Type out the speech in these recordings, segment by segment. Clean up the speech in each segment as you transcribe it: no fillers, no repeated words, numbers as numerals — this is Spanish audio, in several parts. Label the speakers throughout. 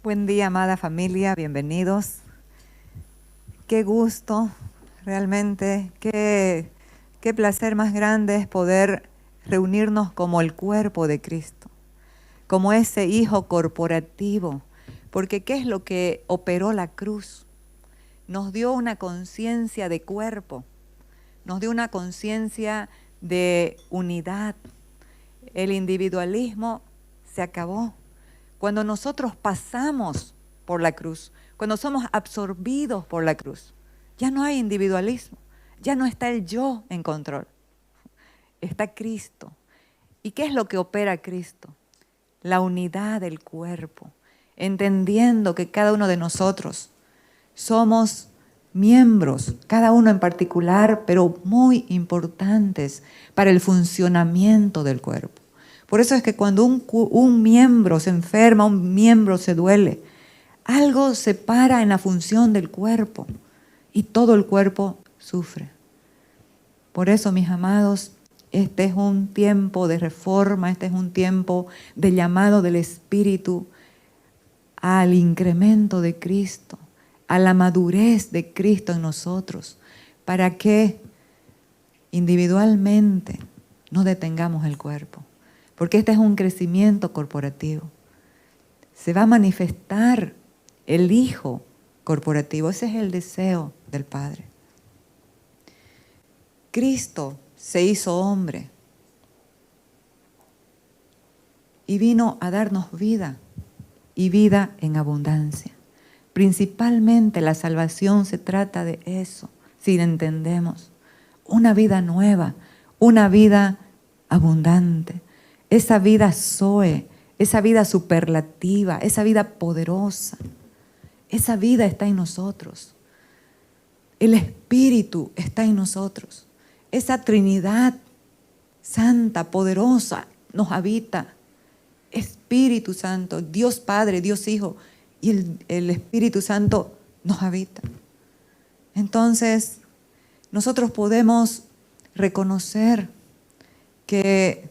Speaker 1: Buen día, amada familia, bienvenidos. Qué gusto, realmente, qué placer más grande es poder reunirnos como el cuerpo de Cristo, como ese Hijo corporativo, porque ¿qué es lo que operó la cruz? Nos dio una conciencia de cuerpo, nos dio una conciencia de unidad. El individualismo se acabó. Cuando nosotros pasamos por la cruz, cuando somos absorbidos por la cruz, ya no hay individualismo, ya no está el yo en control, está Cristo. ¿Y qué es lo que opera Cristo? La unidad del cuerpo, entendiendo que cada uno de nosotros somos miembros, cada uno en particular, pero muy importantes para el funcionamiento del cuerpo. Por eso es que cuando un miembro se enferma, un miembro se duele, algo se para en la función del cuerpo y todo el cuerpo sufre. Por eso, mis amados, este es un tiempo de reforma, este es un tiempo de llamado del Espíritu al incremento de Cristo, a la madurez de Cristo en nosotros, para que individualmente no detengamos el cuerpo. Porque este es un crecimiento corporativo. Se va a manifestar el Hijo corporativo. Ese es el deseo del Padre. Cristo se hizo hombre y vino a darnos vida y vida en abundancia. Principalmente la salvación se trata de eso, si entendemos. Una vida nueva, una vida abundante. Esa vida Zoe, esa vida superlativa, esa vida poderosa, esa vida está en nosotros. El Espíritu está en nosotros. Esa Trinidad Santa, poderosa, nos habita. Espíritu Santo, Dios Padre, Dios Hijo y el Espíritu Santo nos habita. Entonces, nosotros podemos reconocer que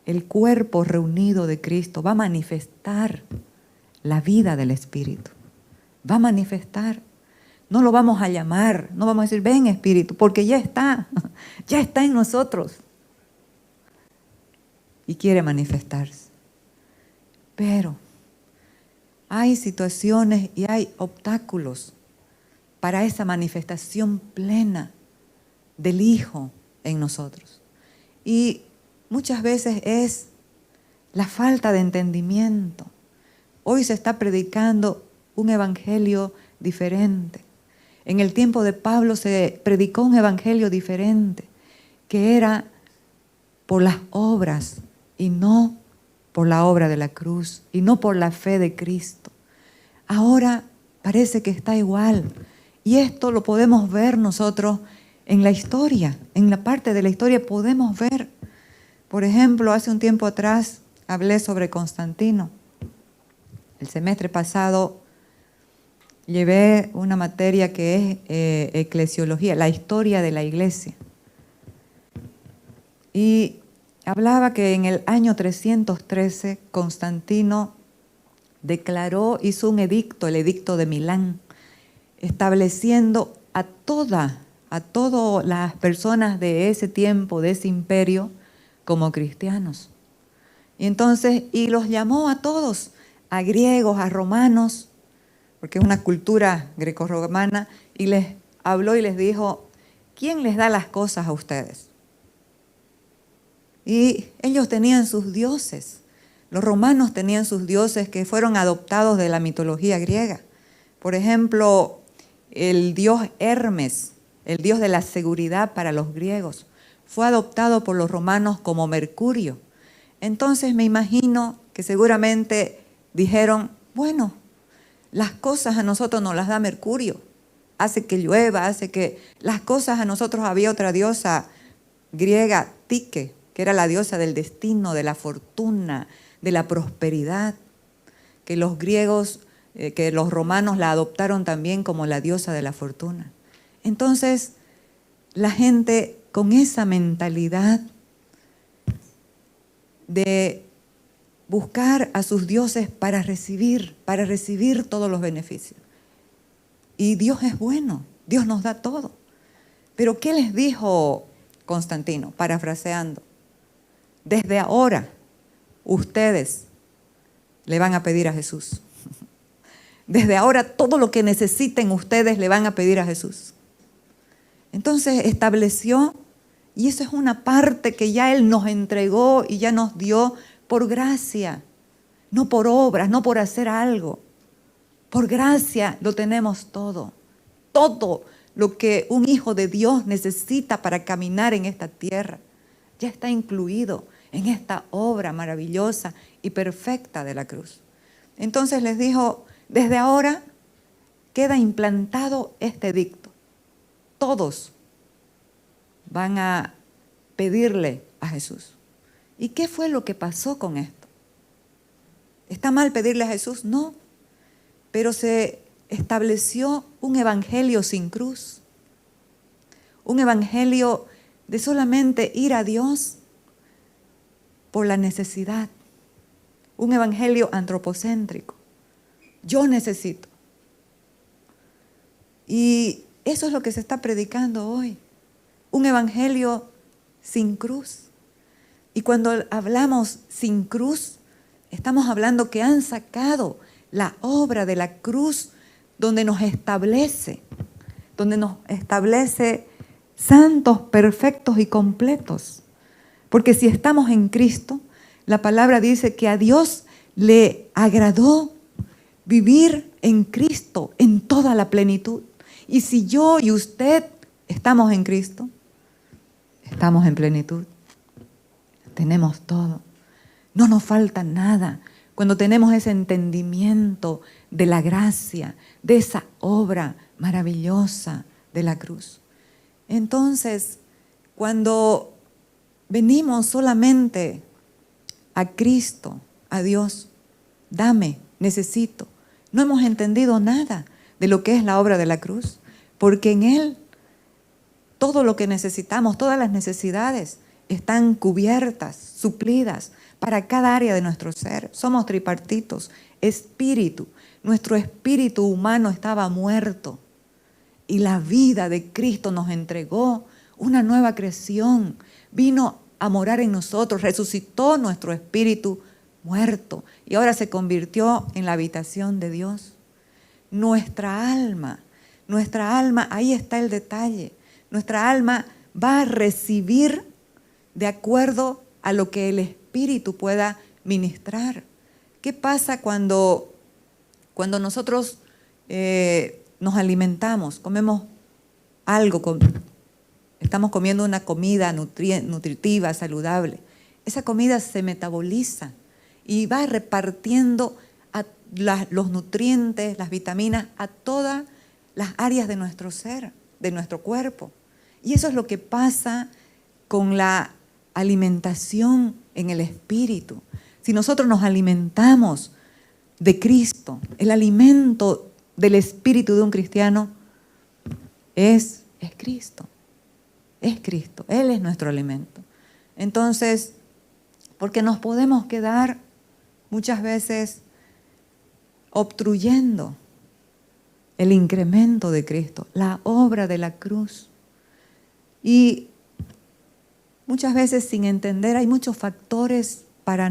Speaker 1: el cuerpo reunido de Cristo va a manifestar la vida del Espíritu. Va a manifestar. No lo vamos a llamar, no vamos a decir, ven Espíritu, porque ya está en nosotros. Y quiere manifestarse. Pero hay situaciones y hay obstáculos para esa manifestación plena del Hijo en nosotros. Y muchas veces es la falta de entendimiento. Hoy se está predicando un evangelio diferente. En el tiempo de Pablo se predicó un evangelio diferente, que era por las obras y no por la obra de la cruz y no por la fe de Cristo. Ahora parece que está igual. Y esto lo podemos ver nosotros en la historia, en la parte de la historia podemos ver. Por ejemplo, hace un tiempo atrás hablé sobre Constantino. El semestre pasado llevé una materia que es eclesiología, la historia de la iglesia. Y hablaba que en el año 313 Constantino hizo un edicto, el edicto de Milán, estableciendo a todas las personas de ese tiempo, de ese imperio, como cristianos. Y entonces, los llamó a todos, a griegos, a romanos, porque es una cultura grecorromana, y les habló y les dijo, ¿quién les da las cosas a ustedes? Y ellos tenían sus dioses. Los romanos tenían sus dioses que fueron adoptados de la mitología griega. Por ejemplo, el dios Hermes, el dios de la seguridad para los griegos, fue adoptado por los romanos como Mercurio. Entonces me imagino que seguramente dijeron, bueno, las cosas a nosotros nos las da Mercurio, hace que llueva, hace que... Las cosas a nosotros había otra diosa griega, Tique, que era la diosa del destino, de la fortuna, de la prosperidad, que los griegos, que los romanos la adoptaron también como la diosa de la fortuna. Entonces, la gente con esa mentalidad de buscar a sus dioses para recibir todos los beneficios. Y Dios es bueno, Dios nos da todo. Pero ¿qué les dijo Constantino? Parafraseando, desde ahora ustedes le van a pedir a Jesús. Desde ahora todo lo que necesiten ustedes le van a pedir a Jesús. Entonces estableció, y eso es una parte que ya Él nos entregó y ya nos dio por gracia, no por obras, no por hacer algo. Por gracia lo tenemos todo. Todo lo que un hijo de Dios necesita para caminar en esta tierra ya está incluido en esta obra maravillosa y perfecta de la cruz. Entonces les dijo, desde ahora queda implantado este edicto. Todos van a pedirle a Jesús. ¿Y qué fue lo que pasó con esto? ¿Está mal pedirle a Jesús? No, pero se estableció un evangelio sin cruz, un evangelio de solamente ir a Dios por la necesidad, un evangelio antropocéntrico. Yo necesito. Y eso es lo que se está predicando hoy, un evangelio sin cruz. Y cuando hablamos sin cruz, estamos hablando que han sacado la obra de la cruz donde nos establece santos, perfectos y completos. Porque si estamos en Cristo, la palabra dice que a Dios le agradó vivir en Cristo en toda la plenitud. Y si yo y usted estamos en Cristo, estamos en plenitud. Tenemos todo. No nos falta nada. Cuando tenemos ese entendimiento de la gracia, de esa obra maravillosa de la cruz. Entonces, cuando venimos solamente a Cristo, a Dios, dame, necesito, no hemos entendido nada de lo que es la obra de la cruz, porque en Él todo lo que necesitamos, todas las necesidades están cubiertas, suplidas para cada área de nuestro ser. Somos tripartitos, espíritu. Nuestro espíritu humano estaba muerto y la vida de Cristo nos entregó una nueva creación. Vino a morar en nosotros, resucitó nuestro espíritu muerto y ahora se convirtió en la habitación de Dios. Nuestra alma, ahí está el detalle. Nuestra alma va a recibir de acuerdo a lo que el Espíritu pueda ministrar. ¿Qué pasa cuando nosotros nos alimentamos, comemos algo, estamos comiendo una comida nutritiva, saludable? Esa comida se metaboliza y va repartiendo los nutrientes, las vitaminas a todas las áreas de nuestro ser, de nuestro cuerpo. Y eso es lo que pasa con la alimentación en el espíritu. Si nosotros nos alimentamos de Cristo, el alimento del espíritu de un cristiano es Cristo. Es Cristo, Él es nuestro alimento. Entonces, porque nos podemos quedar muchas veces obstruyendo el incremento de Cristo, la obra de la cruz. Y muchas veces sin entender, hay muchos factores para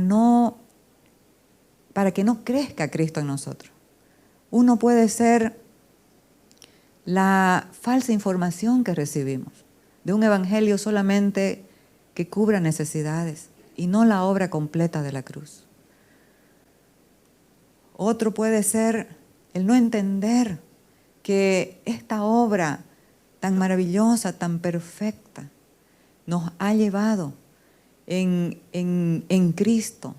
Speaker 1: que no crezca Cristo en nosotros. Uno puede ser la falsa información que recibimos de un evangelio solamente que cubra necesidades y no la obra completa de la cruz. Otro puede ser el no entender que esta obra tan maravillosa, tan perfecta, nos ha llevado en Cristo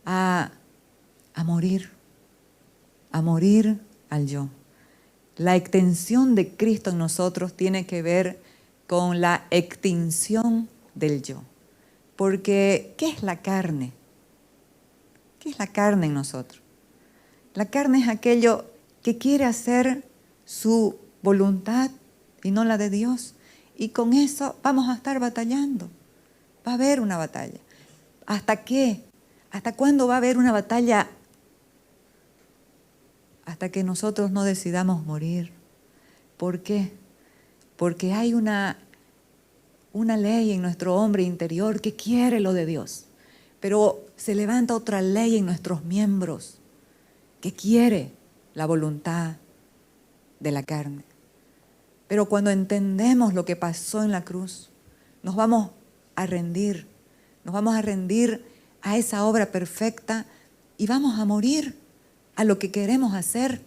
Speaker 1: a morir al yo. La extensión de Cristo en nosotros tiene que ver con la extinción del yo. Porque, ¿qué es la carne? ¿Qué es la carne en nosotros? La carne es aquello que quiere hacer su voluntad y no la de Dios. Y con eso vamos a estar batallando. Va a haber una batalla. ¿Hasta qué? ¿Hasta cuándo va a haber una batalla? Hasta que nosotros no decidamos morir. ¿Por qué? Porque hay una ley en nuestro hombre interior que quiere lo de Dios, pero se levanta otra ley en nuestros miembros que quiere la voluntad de la carne. Pero cuando entendemos lo que pasó en la cruz, nos vamos a rendir a esa obra perfecta y vamos a morir a lo que queremos hacer.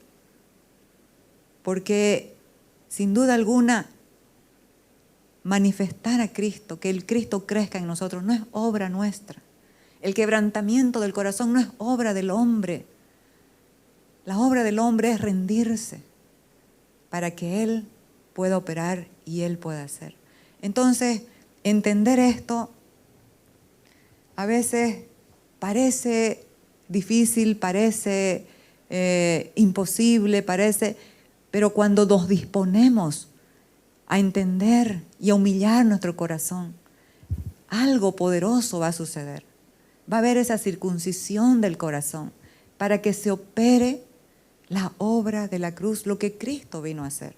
Speaker 1: Porque sin duda alguna, manifestar a Cristo, que el Cristo crezca en nosotros, no es obra nuestra. El quebrantamiento del corazón no es obra del hombre. La obra del hombre es rendirse para que Él pueda operar y Él pueda hacer. Entonces, entender esto a veces parece difícil, parece imposible, pero cuando nos disponemos a entender y a humillar nuestro corazón, algo poderoso va a suceder. Va a haber esa circuncisión del corazón para que se opere la obra de la cruz, lo que Cristo vino a hacer.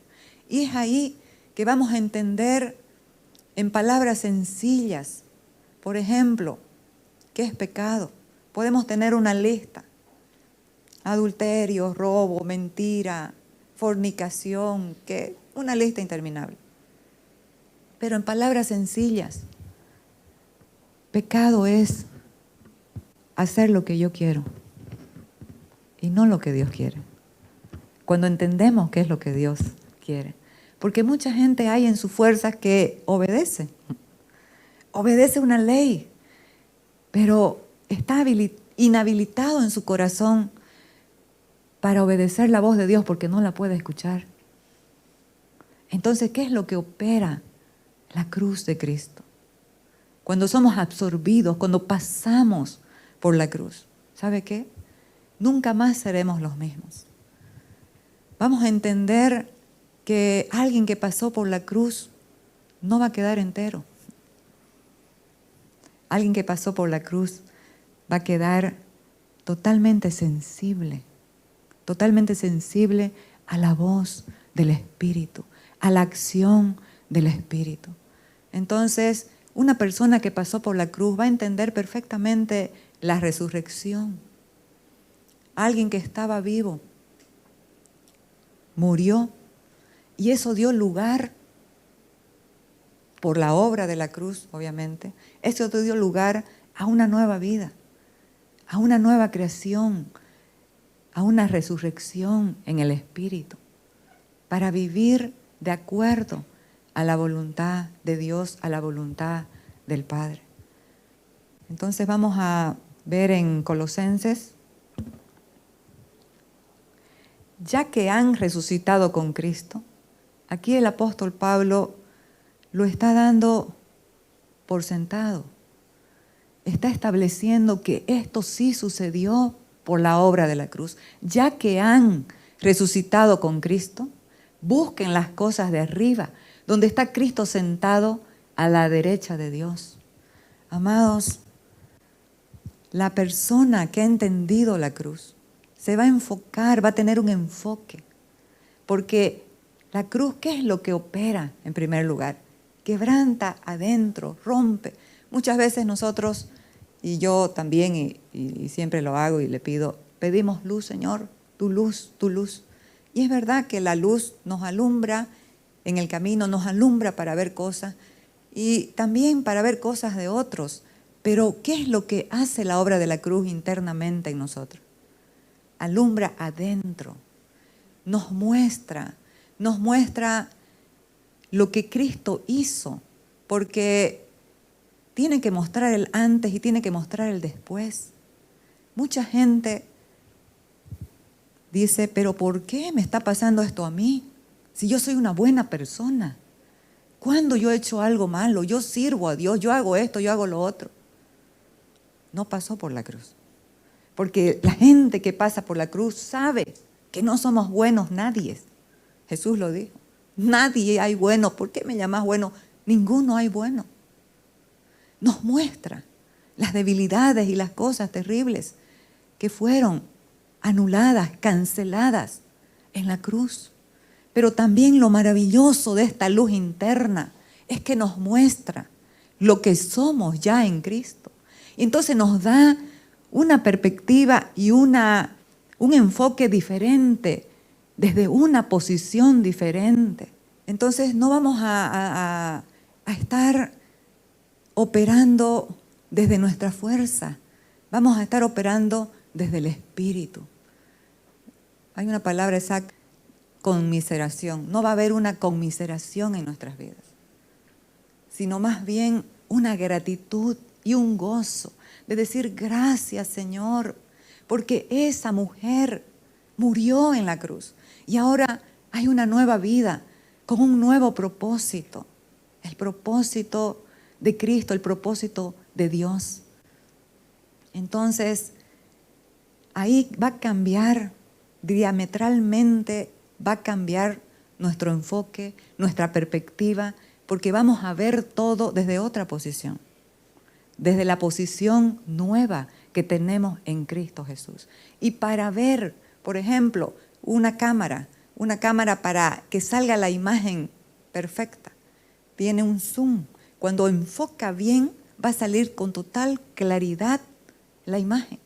Speaker 1: Y es ahí que vamos a entender en palabras sencillas, por ejemplo, ¿qué es pecado? Podemos tener una lista: adulterio, robo, mentira, fornicación, una lista interminable. Pero en palabras sencillas, pecado es hacer lo que yo quiero y no lo que Dios quiere. Cuando entendemos qué es lo que Dios quiere. Porque mucha gente hay en sus fuerzas que obedece una ley, pero está inhabilitado en su corazón para obedecer la voz de Dios porque no la puede escuchar. Entonces, ¿qué es lo que opera la cruz de Cristo? Cuando somos absorbidos, cuando pasamos por la cruz, ¿sabe qué? Nunca más seremos los mismos. Vamos a entender que alguien que pasó por la cruz no va a quedar entero. Alguien que pasó por la cruz va a quedar totalmente sensible a la voz del Espíritu, a la acción del Espíritu. Entonces, una persona que pasó por la cruz va a entender perfectamente la resurrección. Alguien que estaba vivo murió y eso dio lugar, por la obra de la cruz, obviamente, eso dio lugar a una nueva vida, a una nueva creación, a una resurrección en el Espíritu, para vivir de acuerdo a la voluntad de Dios, a la voluntad del Padre. Entonces vamos a ver en Colosenses: ya que han resucitado con Cristo. Aquí el apóstol Pablo lo está dando por sentado. Está estableciendo que esto sí sucedió por la obra de la cruz. Ya que han resucitado con Cristo, busquen las cosas de arriba, donde está Cristo sentado a la derecha de Dios. Amados, la persona que ha entendido la cruz se va a enfocar, va a tener un enfoque. Porque la cruz, ¿qué es lo que opera en primer lugar? Quebranta adentro, rompe. Muchas veces nosotros, y yo también, y siempre lo hago y le pedimos luz, Señor, tu luz, tu luz. Y es verdad que la luz nos alumbra en el camino, nos alumbra para ver cosas y también para ver cosas de otros. Pero ¿qué es lo que hace la obra de la cruz internamente en nosotros? Alumbra adentro, nos muestra lo que Cristo hizo, porque tiene que mostrar el antes y tiene que mostrar el después. Mucha gente dice, pero ¿por qué me está pasando esto a mí? Si yo soy una buena persona, ¿cuándo yo he hecho algo malo? Yo sirvo a Dios, yo hago esto, yo hago lo otro. No pasó por la cruz. Porque la gente que pasa por la cruz sabe que no somos buenos nadie. Jesús lo dijo. Nadie hay bueno. ¿Por qué me llamas bueno? Ninguno hay bueno. Nos muestra las debilidades y las cosas terribles que fueron anuladas, canceladas en la cruz. Pero también lo maravilloso de esta luz interna es que nos muestra lo que somos ya en Cristo. Y entonces nos da una perspectiva y un enfoque diferente, desde una posición diferente. Entonces no vamos a estar operando desde nuestra fuerza, vamos a estar operando desde el Espíritu. Hay una palabra exacta, conmiseración. No va a haber una conmiseración en nuestras vidas, sino más bien una gratitud y un gozo de decir gracias, Señor, porque esa mujer murió en la cruz y ahora hay una nueva vida con un nuevo propósito, el propósito de Cristo, el propósito de Dios. Entonces, ahí va a cambiar diametralmente, va a cambiar nuestro enfoque, nuestra perspectiva, porque vamos a ver todo desde otra posición, desde la posición nueva que tenemos en Cristo Jesús. Y para ver, por ejemplo, una cámara para que salga la imagen perfecta, tiene un zoom. Cuando enfoca bien, va a salir con total claridad la imagen.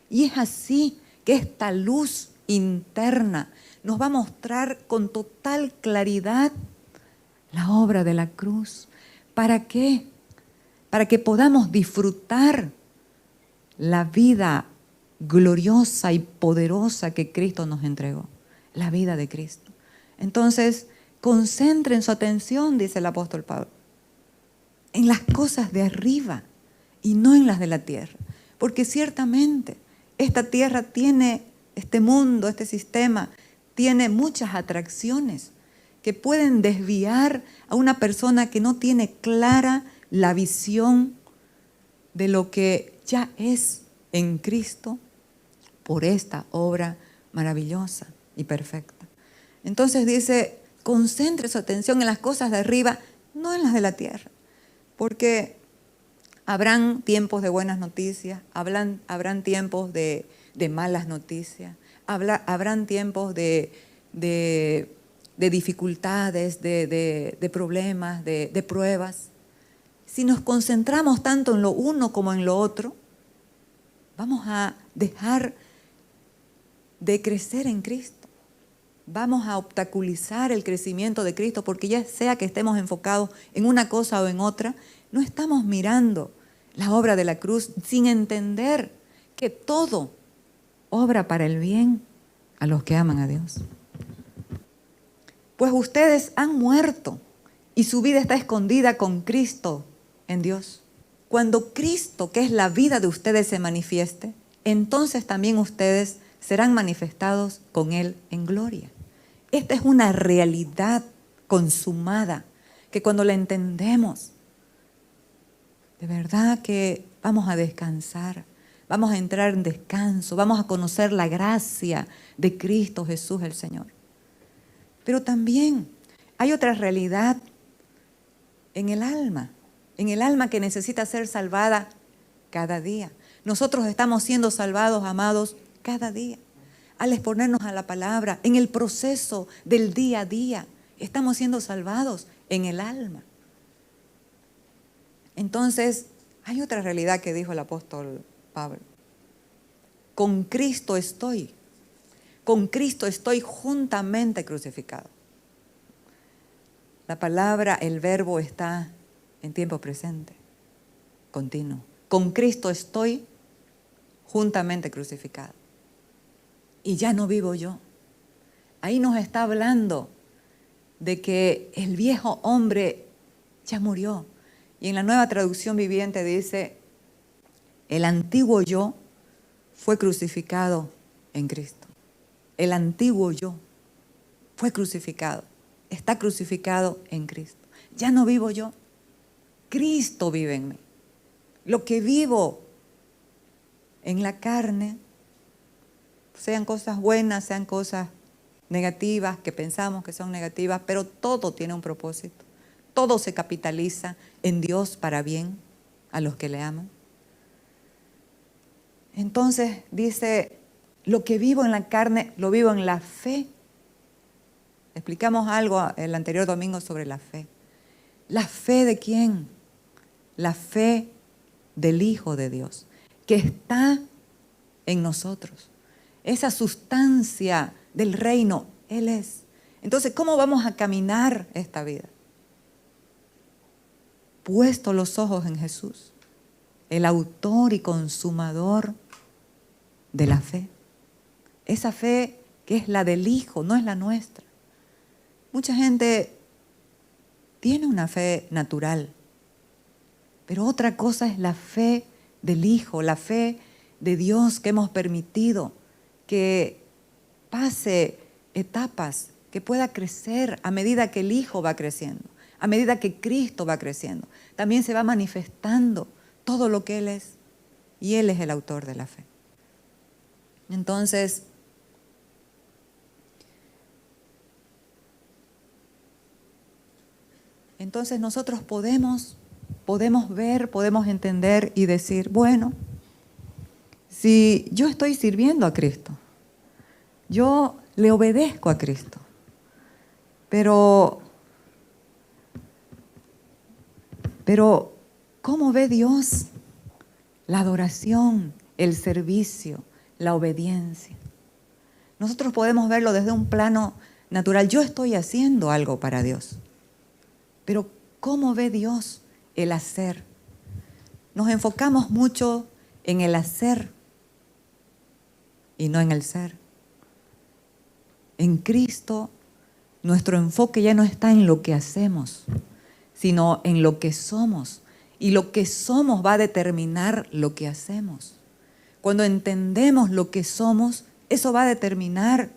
Speaker 1: Y es así que esta luz interna nos va a mostrar con total claridad la obra de la cruz. ¿Para qué? Para que podamos disfrutar la vida gloriosa y poderosa que Cristo nos entregó, la vida de Cristo. Entonces, concentren su atención, dice el apóstol Pablo, en las cosas de arriba y no en las de la tierra. Porque ciertamente esta tierra tiene, este mundo, este sistema, tiene muchas atracciones que pueden desviar a una persona que no tiene clara la visión de lo que ya es en Cristo por esta obra maravillosa y perfecta. Entonces dice, concentre su atención en las cosas de arriba, no en las de la tierra, porque habrán tiempos de buenas noticias, habrán tiempos de malas noticias, habrán tiempos de dificultades, de problemas, de pruebas. Si nos concentramos tanto en lo uno como en lo otro, vamos a dejar de crecer en Cristo. Vamos a obstaculizar el crecimiento de Cristo porque ya sea que estemos enfocados en una cosa o en otra, no estamos mirando la obra de la cruz sin entender que todo obra para el bien a los que aman a Dios. Pues ustedes han muerto y su vida está escondida con Cristo en Dios. Cuando Cristo, que es la vida de ustedes, se manifieste, entonces también ustedes serán manifestados con Él en gloria. Esta es una realidad consumada que cuando la entendemos, de verdad que vamos a descansar, vamos a entrar en descanso, vamos a conocer la gracia de Cristo Jesús el Señor. Pero también hay otra realidad en el alma que necesita ser salvada cada día. Nosotros estamos siendo salvados, amados, cada día. Al exponernos a la palabra, en el proceso del día a día, estamos siendo salvados en el alma. Entonces, hay otra realidad que dijo el apóstol Pablo. Con Cristo estoy juntamente crucificado. La palabra, el verbo está en tiempo presente, continuo. Con Cristo estoy juntamente crucificado. Y ya no vivo yo. Ahí nos está hablando de que el viejo hombre ya murió. Y en la Nueva Traducción Viviente dice, el antiguo yo fue crucificado en Cristo. El antiguo yo fue crucificado, está crucificado en Cristo. Ya no vivo yo, Cristo vive en mí. Lo que vivo en la carne, sean cosas buenas, sean cosas negativas, que pensamos que son negativas, pero todo tiene un propósito. Todo se capitaliza en Dios para bien a los que le aman. Entonces dice, lo que vivo en la carne, lo vivo en la fe. Explicamos algo el anterior domingo sobre la fe. ¿La fe de quién? La fe del Hijo de Dios, que está en nosotros. Esa sustancia del reino, Él es. Entonces, ¿cómo vamos a caminar esta vida? Puesto los ojos en Jesús, el autor y consumador de la fe. Esa fe que es la del Hijo, no es la nuestra. Mucha gente tiene una fe natural, pero otra cosa es la fe del Hijo, la fe de Dios que hemos permitido que pase etapas, que pueda crecer a medida que el Hijo va creciendo, a medida que Cristo va creciendo. También se va manifestando todo lo que Él es, y Él es el autor de la fe. Entonces, nosotros podemos ver, podemos entender y decir, bueno, si yo estoy sirviendo a Cristo, yo le obedezco a Cristo, pero ¿cómo ve Dios la adoración, el servicio, la obediencia? Nosotros podemos verlo desde un plano natural. Yo estoy haciendo algo para Dios, pero ¿cómo ve Dios el hacer? Nos enfocamos mucho en el hacer y no en el ser. En Cristo, nuestro enfoque ya no está en lo que hacemos, sino en lo que somos. Y lo que somos va a determinar lo que hacemos. Cuando entendemos lo que somos, eso va a determinar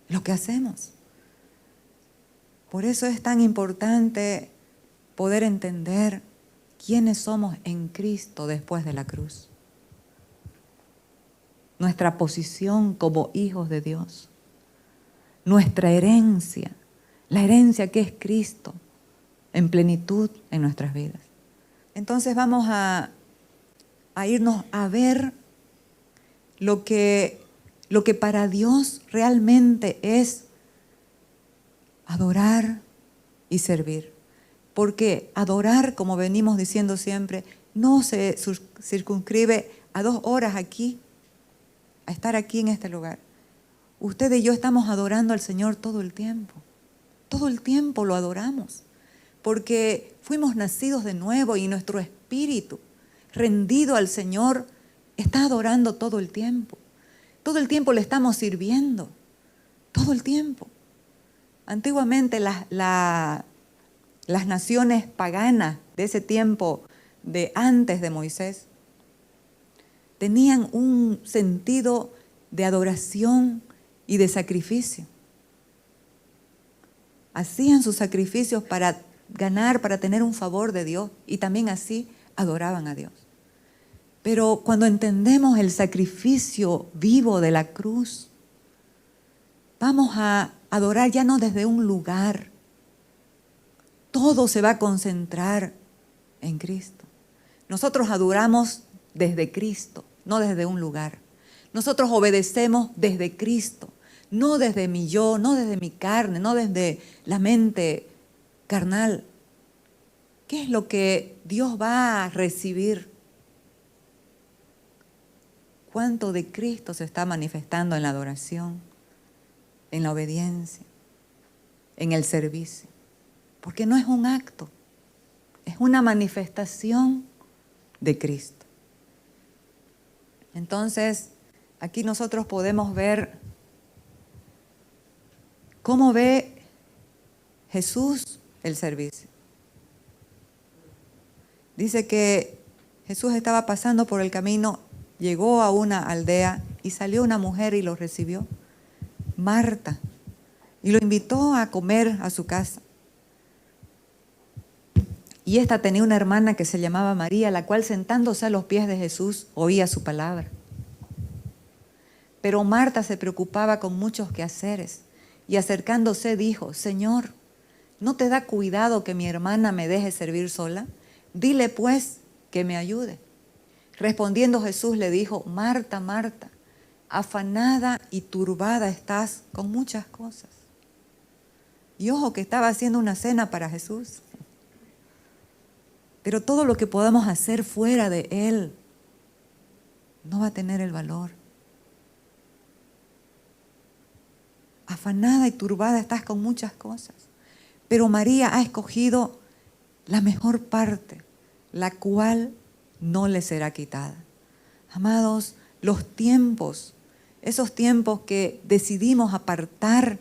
Speaker 1: lo que hacemos. Por eso es tan importante poder entender quiénes somos en Cristo después de la cruz. Nuestra posición como hijos de Dios. Nuestra herencia, la herencia que es Cristo en plenitud en nuestras vidas. Entonces vamos a irnos a ver lo que para Dios realmente es adorar y servir. Porque adorar, como venimos diciendo siempre, no se circunscribe a 2 horas aquí, a estar aquí en este lugar. Usted y yo estamos adorando al Señor todo el tiempo. Todo el tiempo lo adoramos. Porque fuimos nacidos de nuevo y nuestro espíritu, rendido al Señor, está adorando todo el tiempo. Todo el tiempo le estamos sirviendo. Todo el tiempo. Antiguamente las naciones paganas de ese tiempo, de antes de Moisés, tenían un sentido de adoración y de sacrificio. Hacían sus sacrificios para ganar, para tener un favor de Dios, y también así adoraban a Dios. Pero cuando entendemos el sacrificio vivo de la cruz, vamos a adorar ya no desde un lugar. Todo se va a concentrar en Cristo. Nosotros adoramos desde Cristo, no desde un lugar. Nosotros obedecemos desde Cristo, no desde mi yo, no desde mi carne, no desde la mente carnal. ¿Qué es lo que Dios va a recibir? ¿Cuánto de Cristo se está manifestando en la adoración, en la obediencia, en el servicio? Porque no es un acto, es una manifestación de Cristo. Entonces, aquí nosotros podemos ver cómo ve Jesús el servicio. Dice que Jesús estaba pasando por el camino, llegó a una aldea y salió una mujer y lo recibió, Marta, y lo invitó a comer a su casa. Y esta tenía una hermana que se llamaba María, la cual sentándose a los pies de Jesús oía su palabra. Pero Marta se preocupaba con muchos quehaceres y acercándose dijo, Señor, ¿no te da cuidado que mi hermana me deje servir sola? Dile pues que me ayude. Respondiendo Jesús le dijo: Marta, Marta, afanada y turbada estás con muchas cosas. Y ojo que estaba haciendo una cena para Jesús. Pero todo lo que podamos hacer fuera de Él no va a tener el valor. Afanada y turbada estás con muchas cosas. Pero María ha escogido la mejor parte, la cual no le será quitada. Amados, los tiempos, esos tiempos que decidimos apartar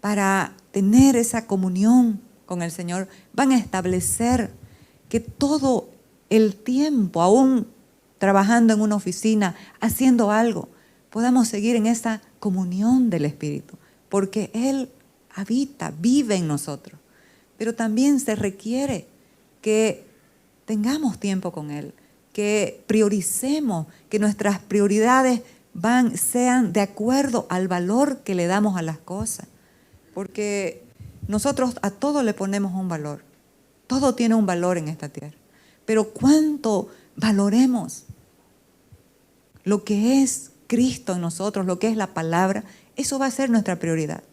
Speaker 1: para tener esa comunión con el Señor, van a establecer que todo el tiempo, aún trabajando en una oficina, haciendo algo, podamos seguir en esa comunión del Espíritu, porque Él habita, vive en nosotros. Pero también se requiere que tengamos tiempo con Él, que prioricemos, que nuestras prioridades sean de acuerdo al valor que le damos a las cosas. Porque nosotros a todo le ponemos un valor. Todo tiene un valor en esta tierra. Pero cuánto valoremos lo que es Cristo en nosotros, lo que es la palabra, eso va a ser nuestra prioridad.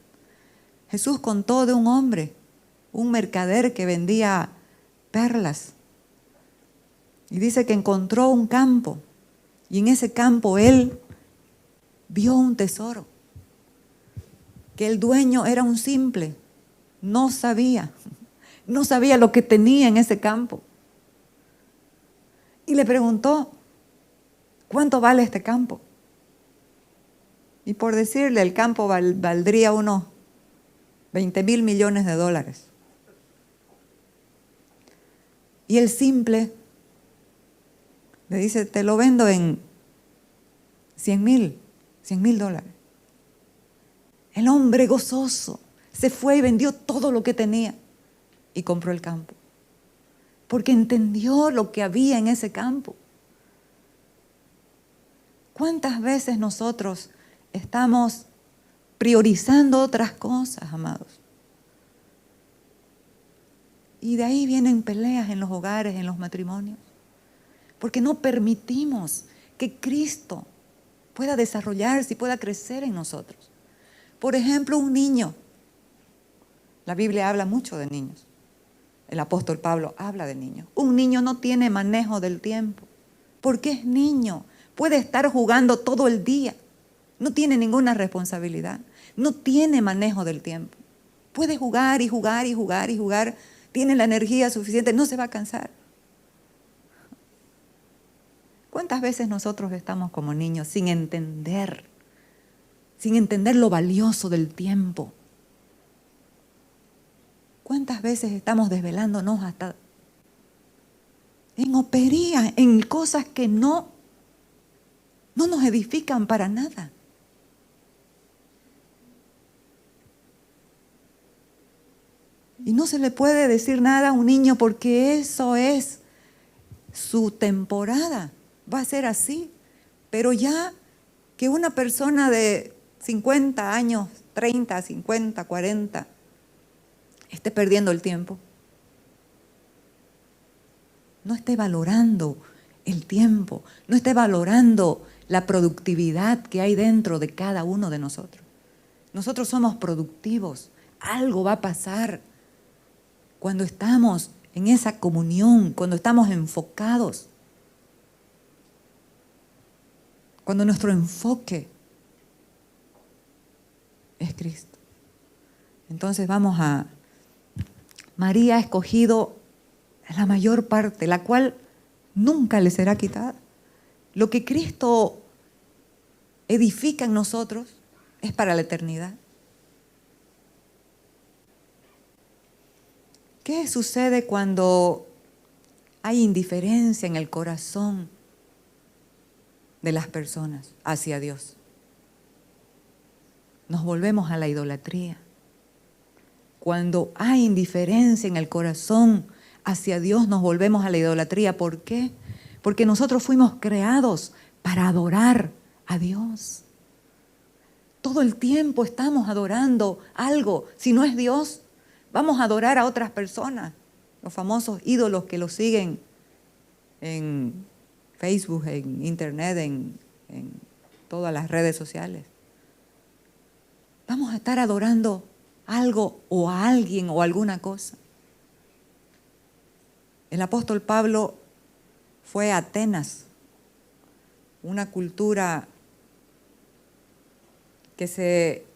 Speaker 1: Jesús contó de un hombre, un mercader que vendía perlas. Y dice que encontró un campo. Y en ese campo él vio un tesoro. Que el dueño era un simple. No sabía lo que tenía en ese campo. Y le preguntó: ¿cuánto vale este campo? Y por decirle, el campo valdría unos 20,000 millones de dólares. Y el simple le dice: te lo vendo en 100,000 dólares. El hombre gozoso se fue y vendió todo lo que tenía y compró el campo. Porque entendió lo que había en ese campo. ¿Cuántas veces nosotros estamos priorizando otras cosas, amados? Y de ahí vienen peleas en los hogares, en los matrimonios. Porque no permitimos que Cristo pueda desarrollarse y pueda crecer en nosotros. Por ejemplo, un niño. La Biblia habla mucho de niños. El apóstol Pablo habla de niños. Un niño no tiene manejo del tiempo. Porque es niño. Puede estar jugando todo el día. No tiene ninguna responsabilidad. No tiene manejo del tiempo. Puede jugar y jugar y jugar y jugar. Tiene la energía suficiente. No se va a cansar. ¿Cuántas veces nosotros estamos como niños sin entender lo valioso del tiempo? ¿Cuántas veces estamos desvelándonos hasta en operías, en cosas que no nos edifican para nada? Y no se le puede decir nada a un niño porque eso es su temporada. Va a ser así. Pero ya que una persona de 50 años, 30, 50, 40, esté perdiendo el tiempo, no esté valorando el tiempo, no esté valorando la productividad que hay dentro de cada uno de nosotros. Nosotros somos productivos. Algo va a pasar cuando estamos en esa comunión, cuando estamos enfocados, cuando nuestro enfoque es Cristo. Entonces María ha escogido la mayor parte, la cual nunca le será quitada. Lo que Cristo edifica en nosotros es para la eternidad. ¿Qué sucede cuando hay indiferencia en el corazón de las personas hacia Dios? Nos volvemos a la idolatría. Cuando hay indiferencia en el corazón hacia Dios, nos volvemos a la idolatría. ¿Por qué? Porque nosotros fuimos creados para adorar a Dios. Todo el tiempo estamos adorando algo. Si no es Dios, vamos a adorar a otras personas. Los famosos ídolos que los siguen en Facebook, en Internet, en todas las redes sociales. Vamos a estar adorando algo o a alguien o alguna cosa. El apóstol Pablo fue a Atenas, una cultura que se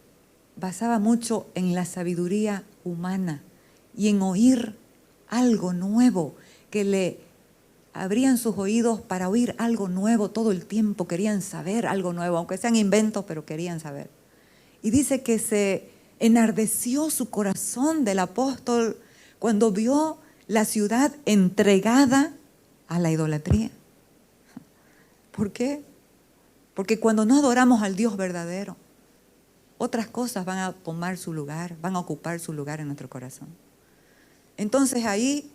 Speaker 1: basaba mucho en la sabiduría humana y en oír algo nuevo, que le abrían sus oídos para oír algo nuevo todo el tiempo, querían saber algo nuevo, aunque sean inventos, pero querían saber. Y dice que se enardeció su corazón del apóstol cuando vio la ciudad entregada a la idolatría. ¿Por qué? Porque cuando no adoramos al Dios verdadero, otras cosas van a tomar su lugar, van a ocupar su lugar en nuestro corazón. Entonces ahí,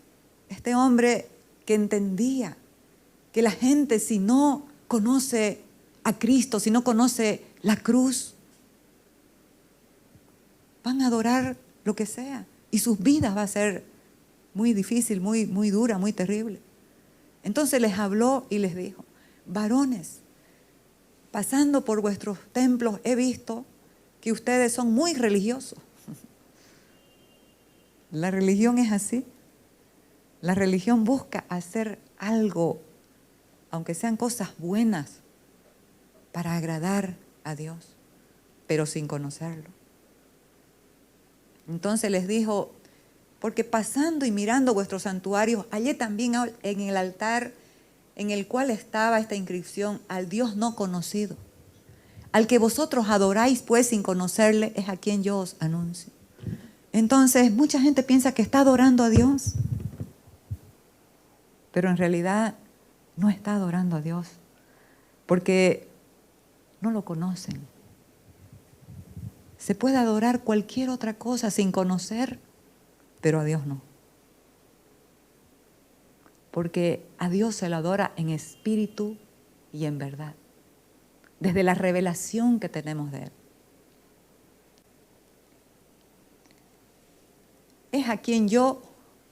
Speaker 1: este hombre que entendía que la gente, si no conoce a Cristo, si no conoce la cruz, van a adorar lo que sea y sus vidas va a ser muy difícil, muy dura, muy terrible. Entonces les habló y les dijo: varones, pasando por vuestros templos he visto que ustedes son muy religiosos. La religión es así. La religión busca hacer algo, aunque sean cosas buenas, para agradar a Dios, pero sin conocerlo. Entonces les dijo: porque pasando y mirando vuestros santuarios, hallé también en el altar en el cual estaba esta inscripción: al Dios no conocido. Al que vosotros adoráis pues sin conocerle, es a quien yo os anuncio. Entonces mucha gente piensa que está adorando a Dios, pero en realidad no está adorando a Dios, porque no lo conocen. Se puede adorar cualquier otra cosa sin conocer, pero a Dios no. Porque a Dios se le adora en espíritu y en verdad, desde la revelación que tenemos de Él. Es a quien yo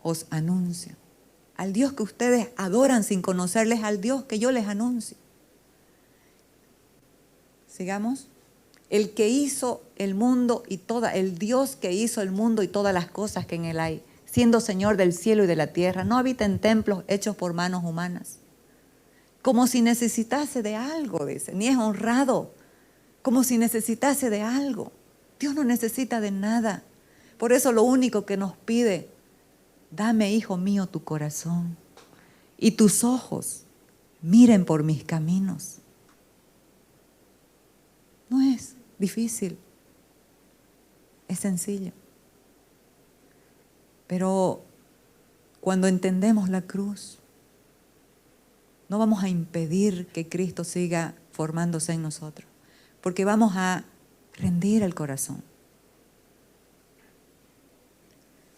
Speaker 1: os anuncio. Al Dios que ustedes adoran sin conocerles, al Dios que yo les anuncio. Sigamos. El que hizo el mundo y el Dios que hizo el mundo y todas las cosas que en él hay, siendo Señor del cielo y de la tierra, no habita en templos hechos por manos humanas, como si necesitase de algo, dice, ni es honrado, como si necesitase de algo. Dios no necesita de nada. Por eso lo único que nos pide: dame, hijo mío, tu corazón y tus ojos miren por mis caminos. No es difícil, es sencillo. Pero cuando entendemos la cruz, no vamos a impedir que Cristo siga formándose en nosotros, porque vamos a rendir el corazón.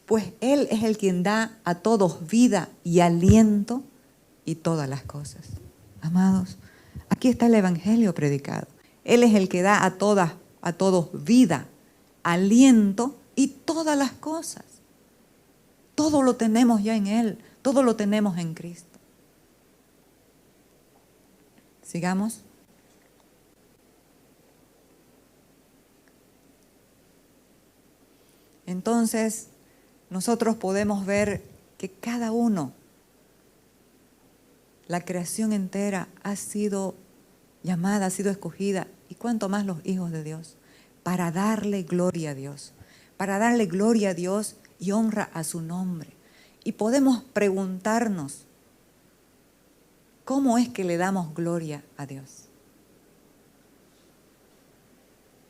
Speaker 1: Pues Él es el quien da a todos vida y aliento y todas las cosas. Amados, aquí está el Evangelio predicado. Él es el que da a todos vida, aliento y todas las cosas. Todo lo tenemos ya en Él, todo lo tenemos en Cristo. Sigamos. Entonces, nosotros podemos ver que cada uno, la creación entera, ha sido llamada, ha sido escogida, y cuanto más los hijos de Dios, para darle gloria a Dios, para darle gloria a Dios y honra a su nombre. Y podemos preguntarnos, ¿cómo es que le damos gloria a Dios?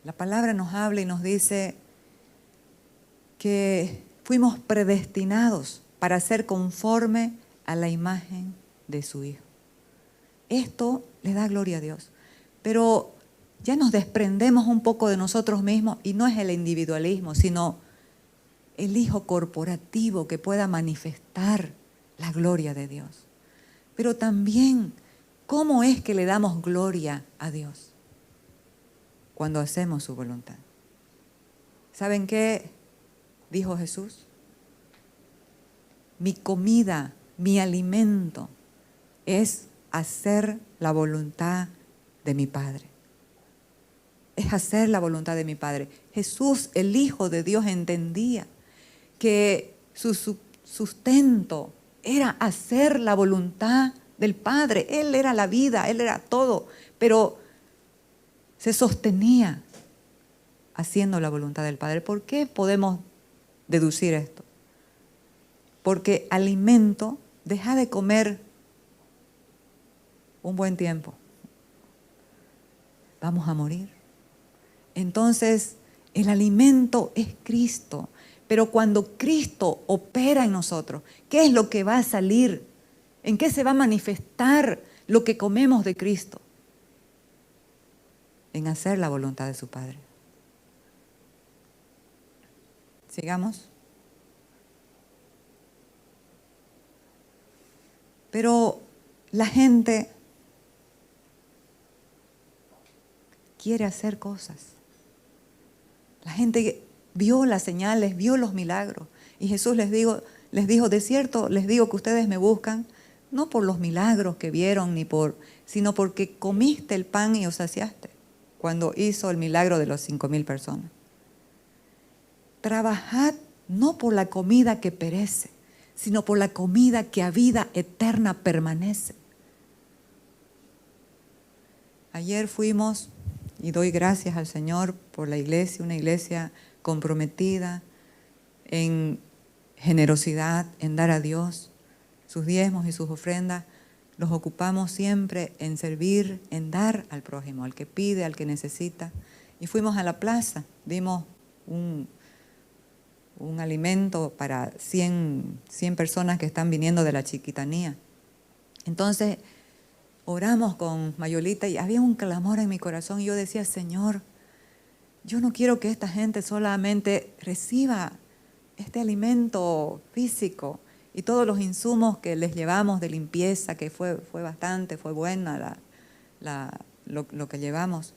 Speaker 1: La palabra nos habla y nos dice que fuimos predestinados para ser conforme a la imagen de su Hijo. Esto le da gloria a Dios. Pero ya nos desprendemos un poco de nosotros mismos, y no es el individualismo, sino el Hijo corporativo que pueda manifestar la gloria de Dios. Pero también, ¿cómo es que le damos gloria a Dios? Cuando hacemos su voluntad. ¿Saben qué dijo Jesús? Mi comida, mi alimento es hacer la voluntad de mi Padre. Es hacer la voluntad de mi Padre. Jesús, el Hijo de Dios, entendía que su sustento era hacer la voluntad del Padre. Él era la vida, Él era todo, pero se sostenía haciendo la voluntad del Padre. ¿Por qué podemos deducir esto? Porque alimento, deja de comer un buen tiempo. Vamos a morir. Entonces, el alimento es Cristo. Pero cuando Cristo opera en nosotros, ¿qué es lo que va a salir? ¿En qué se va a manifestar lo que comemos de Cristo? En hacer la voluntad de su Padre. Sigamos. Pero la gente quiere hacer cosas. La gente vio las señales, vio los milagros. Y Jesús les dijo, de cierto, les digo que ustedes me buscan, no por los milagros que vieron, sino porque comiste el pan y os saciaste, cuando hizo el milagro de los 5,000 personas. Trabajad no por la comida que perece, sino por la comida que a vida eterna permanece. Ayer fuimos, y doy gracias al Señor por la iglesia, una iglesia comprometida en generosidad, en dar a Dios sus diezmos y sus ofrendas. Los ocupamos siempre en servir, en dar al prójimo, al que pide, al que necesita. Y fuimos a la plaza, dimos un alimento para 100 personas que están viniendo de la Chiquitanía. Entonces, oramos con Mayolita y había un clamor en mi corazón y yo decía, Señor, yo no quiero que esta gente solamente reciba este alimento físico y todos los insumos que les llevamos de limpieza, que fue bastante, fue buena lo que llevamos.